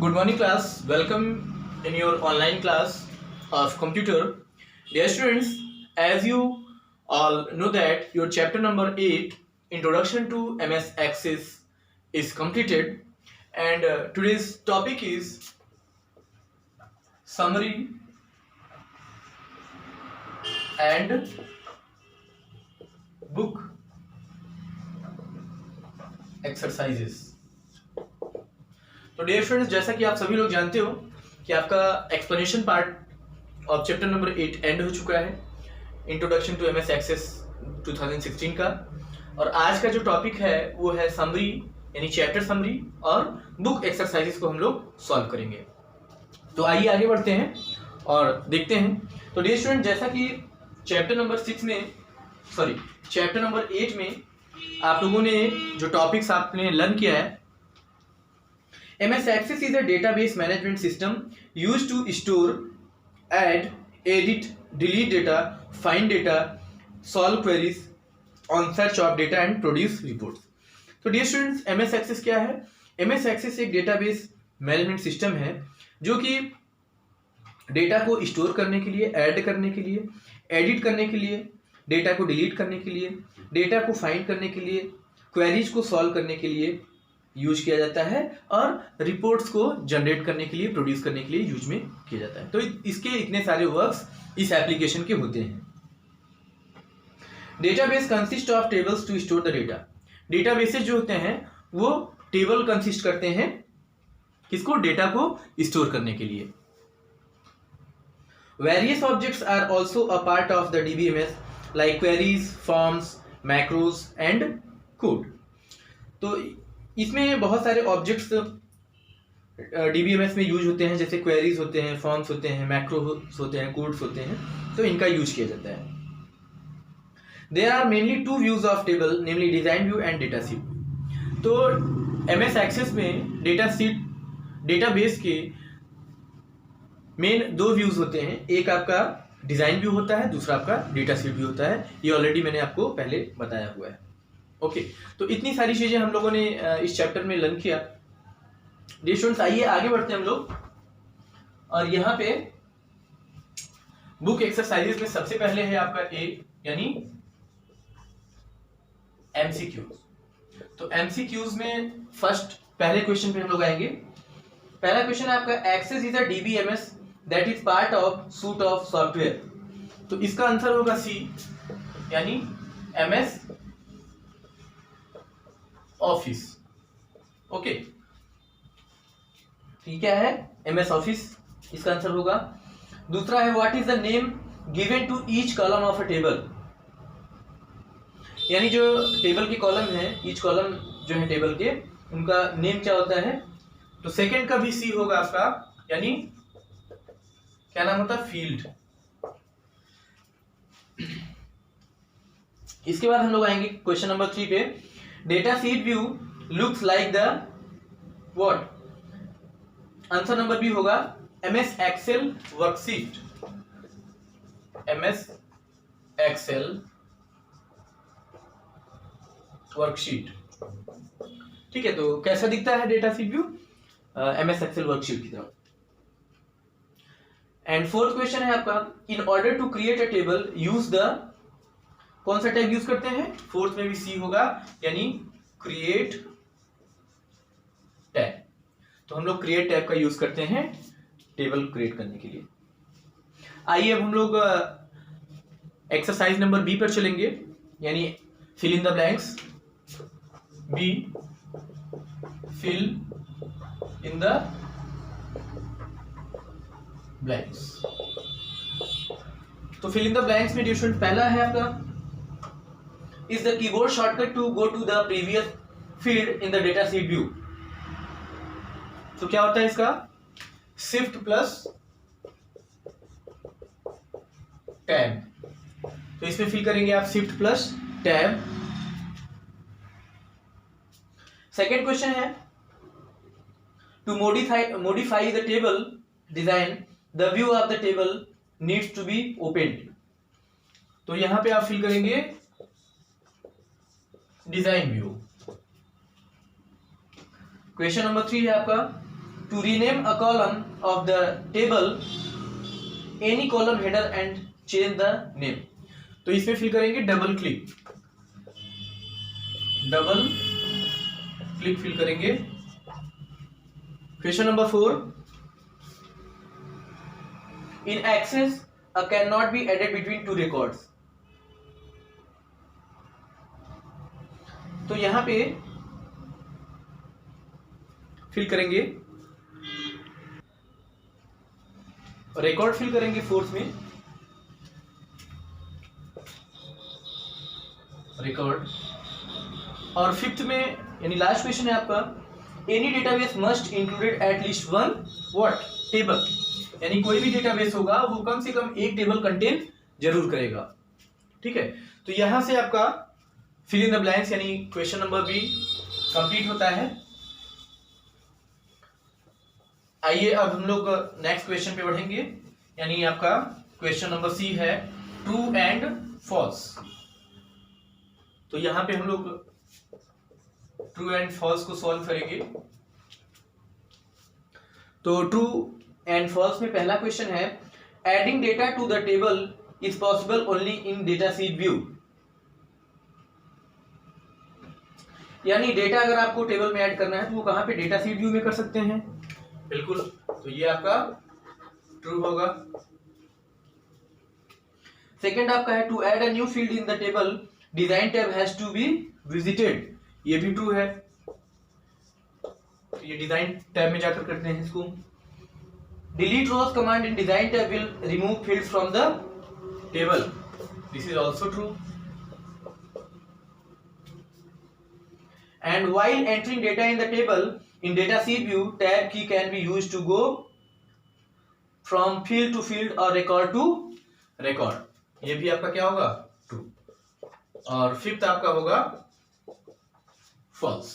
Good morning class, welcome in your online class of computer. Dear students, as you all know that your chapter number 8 Introduction to MS Access is completed, and today's topic is summary and book exercises. तो dear friends, जैसा कि आप सभी लोग जानते हो कि आपका explanation part of chapter number 8 and हो चुका है, इंट्रोडक्शन टू एमएस एक्सेस 2016 का। और आज का जो टॉपिक है वो है समरी, यानी चैप्टर समरी और बुक एक्सरसाइजेस को हम लोग सॉल्व करेंगे। तो आइए आगे बढ़ते हैं और देखते हैं। तो डियर स्टूडेंट, जैसा कि चैप्टर नंबर 8 में आप लोगों ने जो टॉपिक्स आपने लर्न किया है, MS Access is a database management system used to store, add, edit, delete data, find data, solve queries on search of data and produce reports. तो dear students, MS Access क्या है? MS Access एक database management system है जो कि data को store करने के लिए, ऐड करने के लिए, एडिट करने के लिए, डेटा को डिलीट करने के लिए, डेटा को फाइंड करने के लिए, क्वेरीज को सॉल्व करने के लिए यूज किया जाता है और रिपोर्ट्स को जनरेट करने के लिए, प्रोड्यूस करने के लिए यूज में किया जाता है। तो इसके इतने सारे वर्क्स इस एप्लीकेशन के होते हैं। Database consist of tables two store the data. Databases जो होते हैं वो टेबल कंसिस्ट करते हैं किसको? डेटा को स्टोर करने के लिए। Various objects are also a part of the DBMS like queries, forms, macros and code. तो इसमें बहुत सारे ऑब्जेक्ट्स डीबीएमएस में यूज होते हैं, जैसे क्वेरीज होते हैं, फॉर्म्स होते हैं, मैक्रोज होते हैं, कोड्स होते हैं, तो इनका यूज किया जाता है। There are mainly two views of table, namely design view and data sheet. तो एमएस एक्सेस में डेटाबेस के मेन दो व्यूज होते हैं। एक आपका डिजाइन व्यू होता है, दूसरा आपका डेटा शीट व्यू होता है। ये ऑलरेडी मैंने आपको पहले बताया हुआ है। ओके, तो इतनी सारी चीजें हम लोगों ने इस चैप्टर में लर्न किया। डियर स्टूडेंट्स, आइए आगे बढ़ते हैं हम लोग। और यहाँ पे बुक एक्सरसाइजेस में सबसे पहले है आपका ए, यानी एमसीक्यूज। तो एमसीक्यूज में फर्स्ट पहले क्वेश्चन पे हम लोग आएंगे। पहला क्वेश्चन है आपका, Access is a DBMS that is part of suite of software. तो इसका आंसर होगा सी, यानी एमएस ऑफिस। ओके, ठीक है, एमएस ऑफिस इसका आंसर होगा। दूसरा है, what is the name given to each column of a table. यानी जो टेबल के कॉलम है, ईच कॉलम जो है टेबल के, उनका नेम क्या होता है? तो सेकंड का भी सी होगा आपका, यानी क्या नाम होता है? फील्ड। इसके बाद हम लोग आएंगे क्वेश्चन नंबर 3 पे। Data sheet view looks like the what? Answer number B होगा MS Excel worksheet. MS Excel worksheet, ठीक है। तो कैसा दिखता है data sheet view? MS Excel worksheet की तरह। एंड फोर्थ क्वेश्चन है आपका, in order to create a table use the, कौन सा टैग यूज करते हैं? फोर्थ में भी सी होगा, यानी क्रिएट टैग। तो हम लोग क्रिएट टैग का यूज करते हैं टेबल क्रिएट करने के लिए। आइए अब हम लोग एक्सरसाइज नंबर बी पर चलेंगे, यानी fill in the blanks. B, fill in the blanks. तो फिल इन द ब्लैंक्स में डिफरेंट पहला है आपका, is the keyboard shortcut to go to the previous field in the data sheet view। तो क्या होता है इसका? Shift plus tab. तो इसमें फिल करेंगे आप shift plus tab. Second question है, to modify the table design the view of the table needs to be opened। तो यहां पे आप फिल करेंगे डिजाइन व्यू। क्वेश्चन नंबर 3 है आपका, to rename a column of the table any column header and change the name. तो इसमें fill करेंगे डबल क्लिक फिल करेंगे. Question number 4. In Access a cannot be added between two records. तो यहां पे fill करेंगे रिकॉर्ड, फिल करेंगे fourth में रिकॉर्ड. और फिफ्थ में यानी लास्ट क्वेश्चन है आपका, any database must included at least one what table. यानी कोई भी डेटाबेस होगा वो कम से कम एक टेबल कंटेन जरूर करेगा. ठीक है, तो यहां से आपका फिल इन द ब्लैंक्स यानी क्वेश्चन नंबर बी कंप्लीट होता है. आइए अब हम लोग नेक्स्ट क्वेश्चन पे बढ़ेंगे, यानी आपका क्वेश्चन नंबर सी है ट्रू एंड फॉल्स. तो यहां पे हम लोग ट्रू एंड फॉल्स को सॉल्व करेंगे. तो ट्रू एंड फॉल्स में पहला क्वेश्चन है, adding data to the table is possible only in data sheet view. यानी डेटा अगर आपको टेबल में ऐड करना है तो वो कहां पे, डेटा शीट व्यू में कर सकते हैं. बिल्कुल, तो ये आपका ट्रू होगा. सेकंड आपका है, to add a new field in the table design tab has to be visited. ये भी ट्रू है. तो ये डिजाइन टैब में जाकर करते हैं इसको. Delete rows command in design tab will remove fields from the table. This is also true. And while entering data in the table in data sheet view, tab key can be used to go from field to field or record to record. ये भी आपका क्या होगा, true. और fifth आपका होगा false.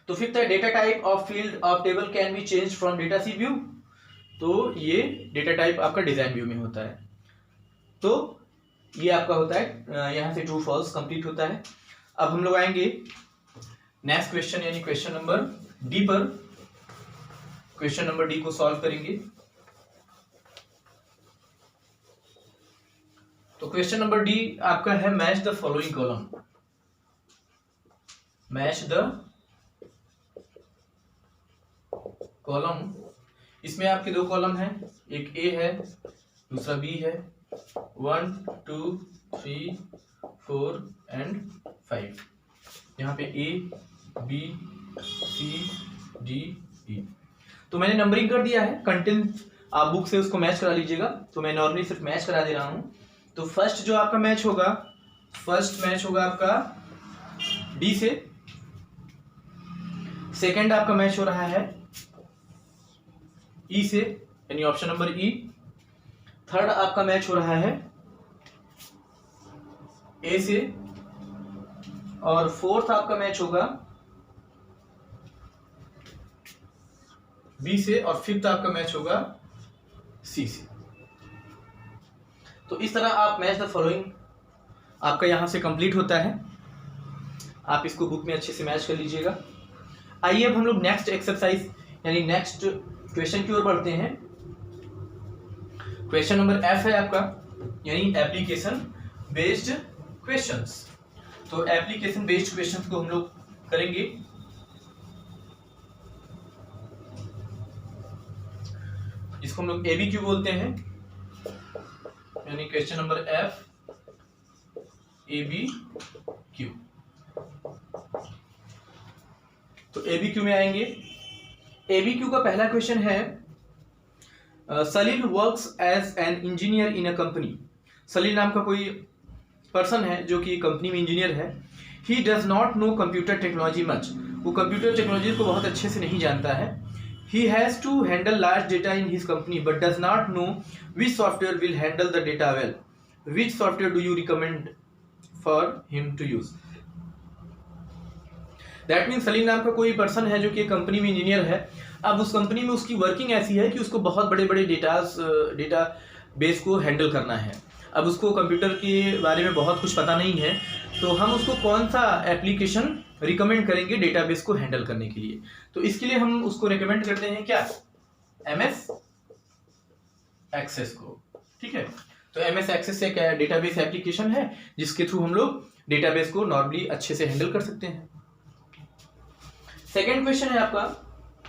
तो fifth है, data type of field of table can be change from data sheet view. तो ये डेटा टाइप आपका डिजाइन व्यू में होता है. तो ये आपका होता है, यहां से ट्रू फॉल्स कंप्लीट होता है. अब हम लोग आएंगे नेक्स्ट क्वेश्चन यानी क्वेश्चन नंबर डी पर. क्वेश्चन नंबर डी को सॉल्व करेंगे. तो क्वेश्चन नंबर डी आपका है, match the following column. Match the column. इसमें आपके दो कॉलम हैं, एक ए है दूसरा बी है. 1 2 3 4 एंड 5. यहाँ पे A B C D E. तो मैंने नंबरिंग कर दिया है. कंटेंट आप बुक से उसको मैच करा लीजिएगा. तो मैं नॉर्मली सिर्फ मैच करा दे रहा हूँ. तो फर्स्ट जो आपका मैच होगा, फर्स्ट मैच होगा आपका डी से. सेकंड आपका मैच हो रहा है ई से, यानी ऑप्शन नंबर ई. थर्ड आपका मैच हो रहा है ए से. और फोर्थ आपका मैच होगा बी से. और फिफ्थ आपका मैच होगा सी से. तो इस तरह आप मैच द फॉलोइंग आपका यहां से कंप्लीट होता है. आप इसको बुक में अच्छे से मैच कर लीजिएगा. आइए अब हम लोग नेक्स्ट एक्सरसाइज यानी नेक्स्ट क्वेश्चन की ओर बढ़ते हैं. क्वेश्चन नंबर एफ है आपका, यानी एप्लीकेशन बेस्ड क्वेश्चंस. तो एप्लीकेशन बेस्ड क्वेश्चंस को हम लोग करेंगे. इसको हम लोग एबीक्यू बोलते हैं, यानी क्वेश्चन नंबर एफ एबीक्यू. तो एबीक्यू में आएंगे. एबीक्यू का पहला क्वेश्चन है, Salil works as an engineer in a company. Salil नाम का कोई पर्सन है जो कि कंपनी में इंजीनियर है. He does not know computer technology much. वो कंप्यूटर टेक्नोलॉजी को बहुत अच्छे से नहीं जानता है. He has to handle large data in his company but does not know which software will handle the data well. Which software do you recommend for him to use. That mean Salim नाम का कोई person है जो कि company में engineer है. अब उस कंपनी में उसकी वर्किंग ऐसी है कि उसको बहुत बड़े बड़े डेटा बेस को हैंडल करना है. अब उसको कंप्यूटर के बारे में बहुत कुछ पता नहीं है. तो हम उसको कौन सा एप्लीकेशन रिकमेंड करेंगे डेटाबेस को हैंडल करने के लिए। तो इसके लिए हम उसको रिकमेंड करते हैं क्या, MS एक्सेस को। ठीक है, तो MS एक्सेस एक डेटाबेस एप्लीकेशन है जिसके थ्रू हम लोग डेटाबेस को नॉर्मली अच्छे से हैंडल कर सकते हैं। सेकेंड क्वेश्चन है आपका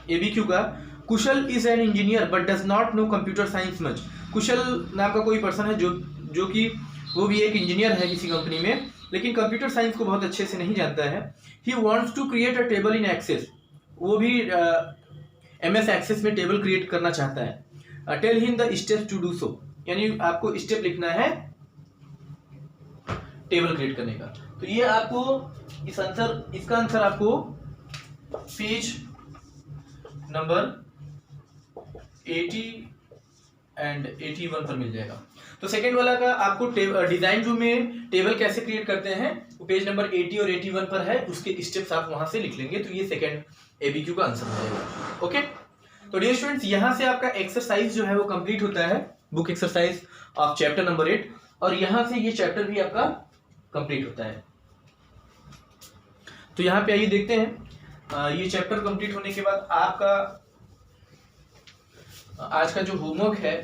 ABQ का, Kushal is an engineer but does not know computer science much. Kushal नाम का कोई पर्सन है जो कि वो भी एक इंजीनियर है किसी कंपनी में, लेकिन कंप्यूटर साइंस को बहुत अच्छे से नहीं जानता है। He wants to create a table in Access, वो भी MS एक्सेस में टेबल क्रिएट करना चाहता है। Tell him the steps to do so, यानी आपको स्टेप लिखना है टेबल क्रिएट करने का। तो ये आपको इसका आंसर आपको पेज नंबर 80 एंड 81 पर मिल जाएगा। तो सेकेंड वाला का आपको डिजाइन व्यू में टेबल कैसे क्रिएट करते हैं वो पेज नंबर 80 और 81 पर है, उसके स्टेप्स आप वहां से लिख लेंगे, तो ये सेकेंड ABQ का आंसर हो जाएगा। ओके, तो डियर स्टूडेंट्स यहां से आपका एक्सरसाइज जो है वो कंप्लीट होता है, book exercise of chapter number 8, और यहां से ये चैप्टर भी आपका कंप्लीट होता है। तो यहाँ पे आइए देखते हैं, ये चैप्टर कंप्लीट होने के बाद आपका आज का जो होमवर्क है,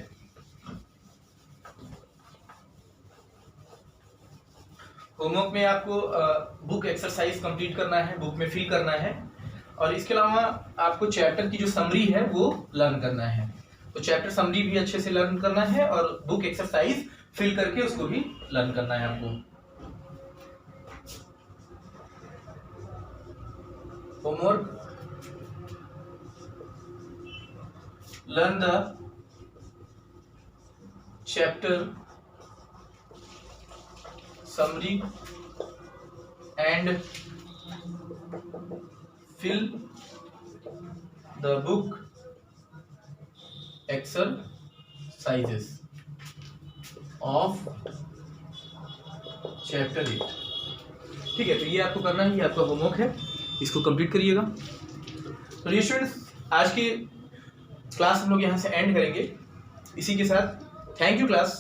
होमवर्क में आपको बुक एक्सरसाइज कंप्लीट करना है, बुक में फिल करना है, और इसके अलावा आपको चैप्टर की जो समरी है वो लर्न करना है। तो चैप्टर समरी भी अच्छे से लर्न करना है और बुक एक्सरसाइज फिल करके उसको भी लर्न करना है आपको। Homework, learn the chapter summary and fill the book exercises of chapter 8। ठीक है, तो ये आपको करना है, ये आपका होमवर्क है, इसको कंप्लीट करिएगा। तो ये स्टूडेंट्स आज की क्लास हम लोग यहाँ से एंड करेंगे। इसी के साथ थैंक यू क्लास।